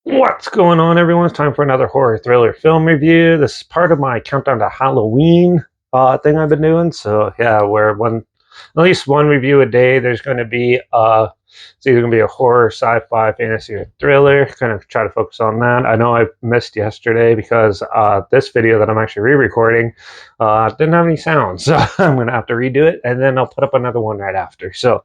What's going on, everyone? It's time for another horror thriller film review. This is part of my countdown to Halloween thing I've been doing. So yeah, where at least one review a day. There's going to be it's either going to be a horror, sci-fi, fantasy, or thriller. Kind of try to focus on that. I know I missed yesterday because this video that I'm actually re-recording didn't have any sound, so I'm going to have to redo it, and then I'll put up another one right after. So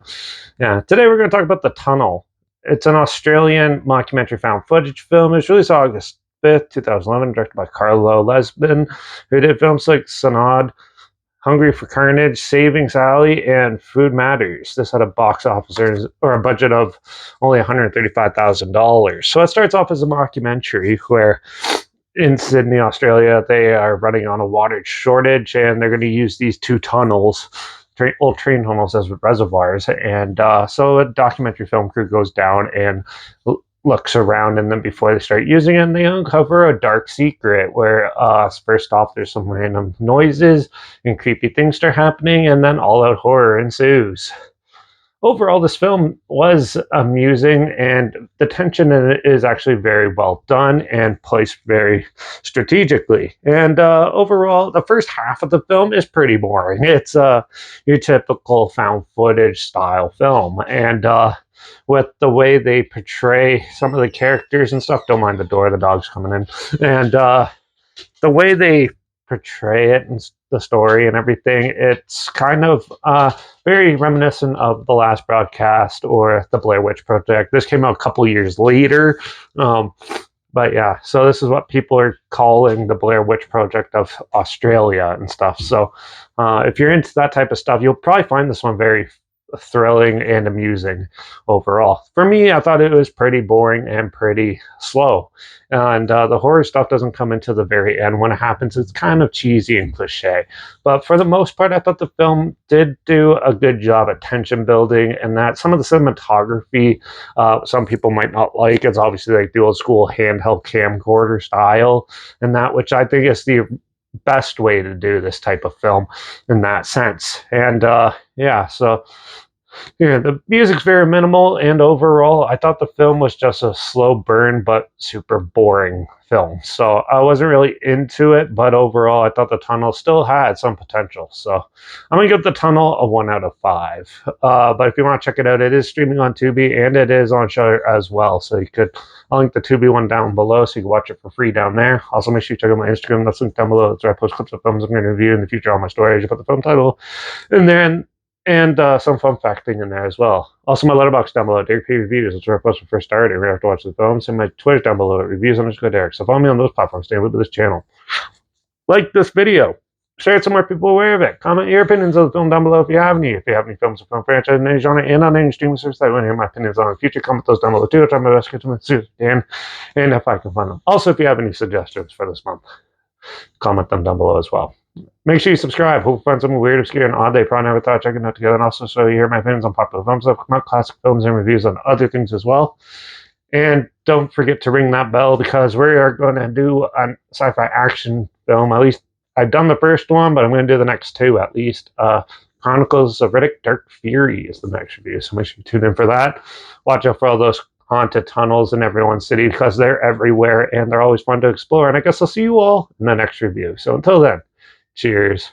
yeah, today we're going to talk about The Tunnel. It's an Australian mockumentary found footage film. It was released August 5th, 2011, directed by Carlo Lesbin, who did films like Sanad, Hungry for Carnage, Saving Sally, and Food Matters. This had a box office or a budget of only $135,000. So it starts off as a mockumentary where in Sydney, Australia, they are running on a water shortage, and they're going to use these two tunnels, old train tunnels, as reservoirs. And so a documentary film crew goes down and looks around, and then before they start using it, they uncover a dark secret where first off, there's some random noises and creepy things start happening, and then all-out horror ensues. Overall, this film was amusing, and the tension in it is actually very well done and placed very strategically. And overall, the first half of the film is pretty boring. It's your typical found footage style film, and with the way they portray some of the characters and stuff. Don't mind the door; the dog's coming in, and the way they portray it and the story and everything, it's kind of very reminiscent of The Last Broadcast or The Blair Witch Project. This came out a couple years later. But yeah, so this is what people are calling the Blair Witch Project of Australia and stuff. So if you're into that type of stuff, you'll probably find this one very thrilling and amusing overall. For me, I thought it was pretty boring and pretty slow. And the horror stuff doesn't come into the very end. When it happens, it's kind of cheesy and cliche. But for the most part, I thought the film did do a good job at tension building, and that some of the cinematography, some people might not like. It's obviously like the old school handheld camcorder style, and that, which I think is the best way to do this type of film in that sense. And yeah, so yeah, the music's very minimal, and overall, I thought the film was just a slow burn but super boring film. So I wasn't really into it, but overall, I thought the tunnel still had some potential. So I'm gonna give the tunnel a 1 out of 5. But if you want to check it out, it is streaming on Tubi and it is on Shudder as well. So I'll link the Tubi one down below so you can watch it for free down there. Also, make sure you check out my Instagram. That's linked down below. That's where I post clips of films I'm going to review in the future on my story. I just put the film title in there, and some fun facting in there as well. Also, my Letterbox down below, Derek P Reviews. That's where I post the first started. We're going to have to watch the films. And my Twitter down below, reviews_Derek. So follow me on those platforms. Stay with this channel. Like this video. Share it so more people are aware of it. Comment your opinions of the film down below if you have any. If you have any films or film franchise in any genre and on any streaming service that I want to hear my opinions on in the future, comment those down below too. I'll try my best to get them as soon as I can, and if I can find them. Also, if you have any suggestions for this month, comment them down below as well. Make sure you subscribe. Hope you find something weird, obscure, and odd they probably never thought checking out together. And also, so you hear my opinions on popular films, classic films, and reviews on other things as well. And don't forget to ring that bell because we are going to do a sci-fi action film. At least I've done the first one, but I'm going to do the next two at least. Chronicles of Riddick Dark Fury is the next review, so make sure you tune in for that. Watch out for all those haunted tunnels in everyone's city because they're everywhere and they're always fun to explore. And I guess I'll see you all in the next review. So until then, cheers.